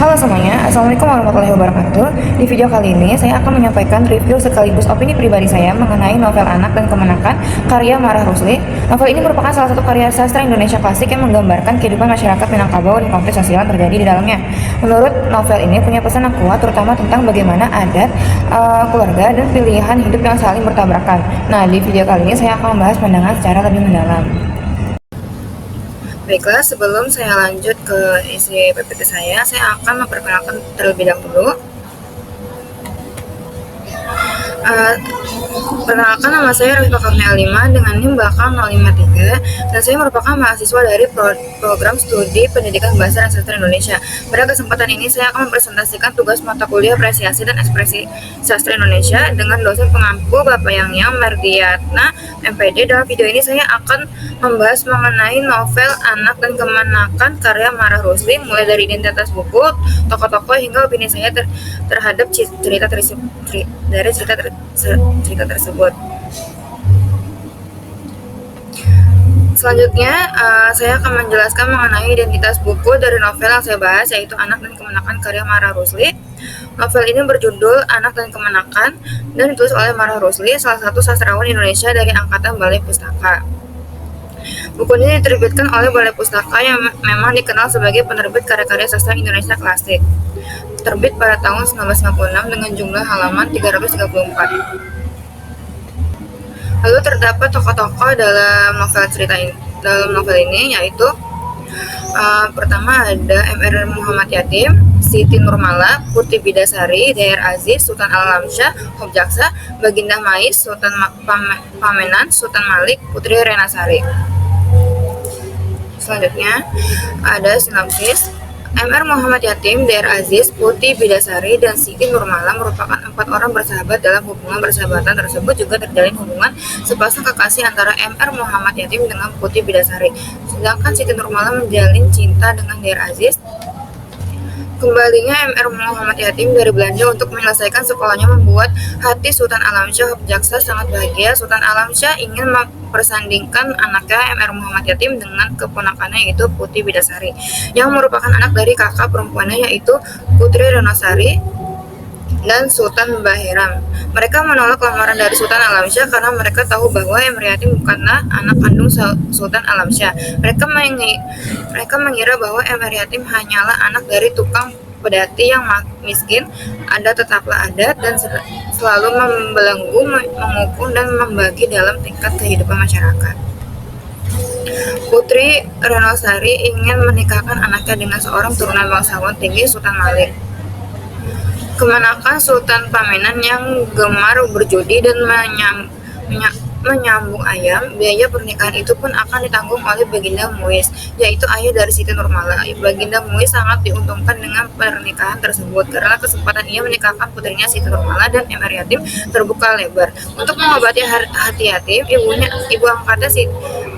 Halo semuanya, Assalamualaikum warahmatullahi wabarakatuh. Di video kali ini, saya akan menyampaikan review sekaligus opini pribadi saya mengenai novel Anak dan Kemenakan karya Marah Rusli. Novel ini merupakan salah satu karya sastra Indonesia klasik yang menggambarkan kehidupan masyarakat Minangkabau dan konflik sosial yang terjadi di dalamnya. Menurut novel ini punya pesan yang kuat, terutama tentang bagaimana adat, keluarga, dan pilihan hidup yang saling bertabrakan. Nah, di video kali ini saya akan membahas pandangan secara lebih mendalam. Baiklah, sebelum saya lanjut ke isi PPT saya akan memperkenalkan terlebih dahulu. Perkenalkan, nama saya Rafika Kurnia 5 dengan NIM belakang 053 dan saya merupakan mahasiswa dari program studi pendidikan bahasa dan sastra Indonesia. Pada kesempatan ini saya akan mempresentasikan tugas mata kuliah apresiasi dan ekspresi sastra Indonesia dengan dosen pengampu Bapak Yang Mardiatna MPD. Dalam video ini saya akan membahas mengenai novel Anak dan Kemenakan karya Marah Rusli, mulai dari identitas buku, tokoh-tokoh hingga opini saya terhadap cerita tersebut. Selanjutnya, saya akan menjelaskan mengenai identitas buku dari novel yang saya bahas, yaitu Anak dan Kemenakan karya Marah Rusli. Novel ini berjudul Anak dan Kemenakan dan ditulis oleh Marah Rusli, salah satu sastrawan Indonesia dari angkatan Balai Pustaka. Buku ini diterbitkan oleh Balai Pustaka yang memang dikenal sebagai penerbit karya-karya sastra Indonesia klasik. Terbit pada tahun 1956 dengan jumlah halaman 334. Lalu terdapat tokoh-tokoh dalam novel ini, yaitu pertama ada Mr. Muhammad Yatim, Siti Nurmala, Putri Bidasari, Dair Aziz, Sultan Alamsyah, Hob Jaksa, Baginda Mais, Sultan Pamenan, Sultan Malik, Putri Renasari. Selanjutnya ada sinopsis. Mr. Muhammad Yatim, Dair Aziz, Putri Bidasari, dan Siti Nurmala merupakan 4 orang bersahabat. Dalam hubungan persahabatan tersebut juga terjalin hubungan sepasang kekasih antara Mr. Muhammad Yatim dengan Putri Bidasari. Sedangkan Siti Nurmala menjalin cinta dengan Dair Aziz. Kembalinya Mr. Muhammad Yatim dari Belanda untuk menyelesaikan sekolahnya membuat hati Sultan Alamsyah Hob Jaksa sangat bahagia. Sultan Alamsyah ingin mempersandingkan anaknya Mr. Muhammad Yatim dengan keponakannya, yaitu Putri Bidasari, yang merupakan anak dari kakak perempuannya, yaitu Putri Renasari dan Sultan Baheram. Mereka menolak lamaran dari Sultan Alamsyah karena mereka tahu bahwa Mr. Yatim bukanlah anak kandung Sultan Alamsyah. Mereka mengira bahwa Mr. Yatim hanyalah anak dari tukang pedati yang miskin, adat tetaplah adat, dan selalu membelenggu, menghukum, dan membagi dalam tingkat kehidupan masyarakat. Putri Renasari ingin menikahkan anaknya dengan seorang turunan bangsawan tinggi, Sultan Malik. Kemenakan Sultan Pamenan yang gemar berjudi dan menyambung ayam. Biaya pernikahan itu pun akan ditanggung oleh Baginda Muiz, yaitu ayah dari Siti Nurmala. Baginda Muiz sangat diuntungkan dengan pernikahan tersebut karena kesempatan ia menikahkan putrinya Siti Nurmala dan Mr. Yatim terbuka lebar. Untuk mengobati hati Yatim, ibu angkatnya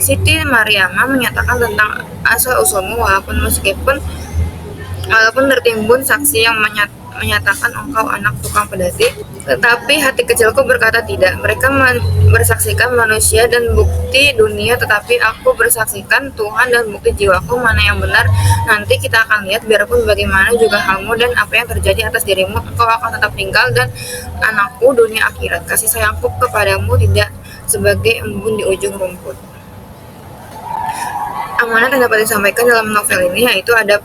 Siti Mariamah menyatakan tentang asal-usulmu, walaupun tertimbun saksi yang menyatakan engkau anak tukang pedati, tetapi hati kecilku berkata tidak. Mereka bersaksikan manusia dan bukti dunia, tetapi aku bersaksikan Tuhan dan bukti jiwaku, mana yang benar nanti kita akan lihat. Biarpun bagaimana juga halmu dan apa yang terjadi atas dirimu, engkau akan tetap tinggal dan anakku dunia akhirat. Kasih sayangku kepadamu tidak sebagai embun di ujung rumput. Amanat yang dapat disampaikan dalam novel ini yaitu adat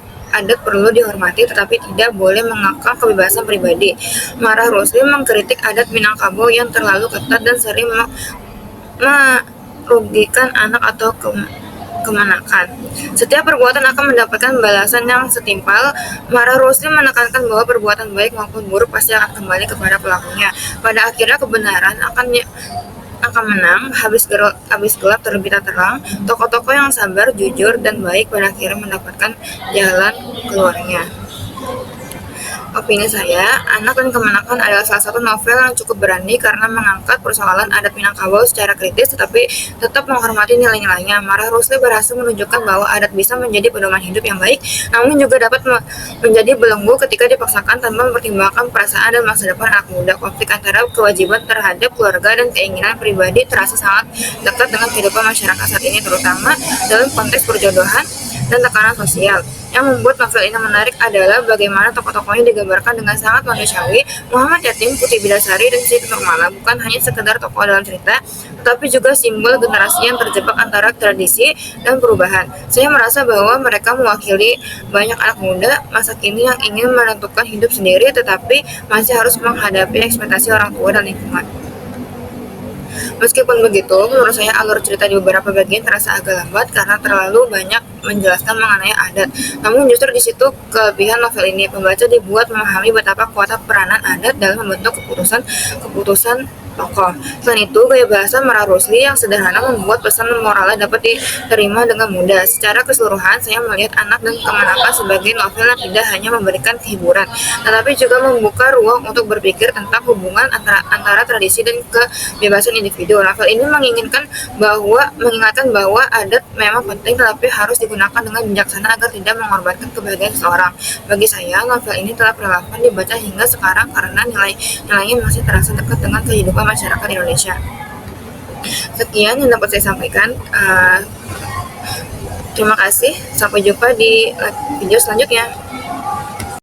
perlu dihormati tetapi tidak boleh mengekang kebebasan pribadi. Marah Rusli mengkritik adat Minangkabau yang terlalu ketat dan sering merugikan anak atau kemenakan. Setiap perbuatan akan mendapatkan balasan yang setimpal. Marah Rusli menekankan bahwa perbuatan baik maupun buruk pasti akan kembali kepada pelakunya. Pada akhirnya kebenaran akan menang. Habis gelap terbitlah terang. Tokoh-tokoh yang sabar, jujur, dan baik pada akhirnya mendapatkan jalan keluarnya. Opini saya, Anak dan Kemenakan adalah salah satu novel yang cukup berani karena mengangkat persoalan adat Minangkabau secara kritis tetapi tetap menghormati nilai-nilainya. Marah Rusli berhasil menunjukkan bahwa adat bisa menjadi pedoman hidup yang baik, namun juga dapat menjadi belenggu ketika dipaksakan tanpa mempertimbangkan perasaan dan masa depan anak muda. Konflik antara kewajiban terhadap keluarga dan keinginan pribadi terasa sangat dekat dengan kehidupan masyarakat saat ini, terutama dalam konteks perjodohan dan tekanan sosial. Yang membuat novel ini menarik adalah bagaimana tokoh-tokohnya digambarkan dengan sangat manusiawi. Muhammad Yatim, Putri Bidasari, dan Siti Nurmala bukan hanya sekedar tokoh dalam cerita, tetapi juga simbol generasi yang terjebak antara tradisi dan perubahan. Saya merasa bahwa mereka mewakili banyak anak muda masa kini yang ingin menentukan hidup sendiri tetapi masih harus menghadapi ekspektasi orang tua dan lingkungan. Meskipun begitu, menurut saya alur cerita di beberapa bagian terasa agak lambat karena terlalu banyak menjelaskan mengenai adat. Namun justru di situ kelebihan novel ini, pembaca dibuat memahami betapa kuat peranan adat dalam membentuk keputusan tokoh. Selain itu, gaya bahasa Mara Rusli yang sederhana membuat pesan moralnya dapat diterima dengan mudah. Secara keseluruhan, saya melihat Anak dan Kemanakan sebagai novel yang tidak hanya memberikan hiburan, tetapi juga membuka ruang untuk berpikir tentang hubungan antara tradisi dan kebebasan individu. Novel ini mengingatkan bahwa adat memang penting, tetapi harus digunakan dengan bijaksana agar tidak mengorbankan kebahagiaan seseorang. Bagi saya, novel ini tetap relevan dibaca hingga sekarang karena nilainya masih terasa dekat dengan kehidupan masyarakat Indonesia. Sekian yang dapat saya sampaikan. Terima kasih. Sampai jumpa di video selanjutnya.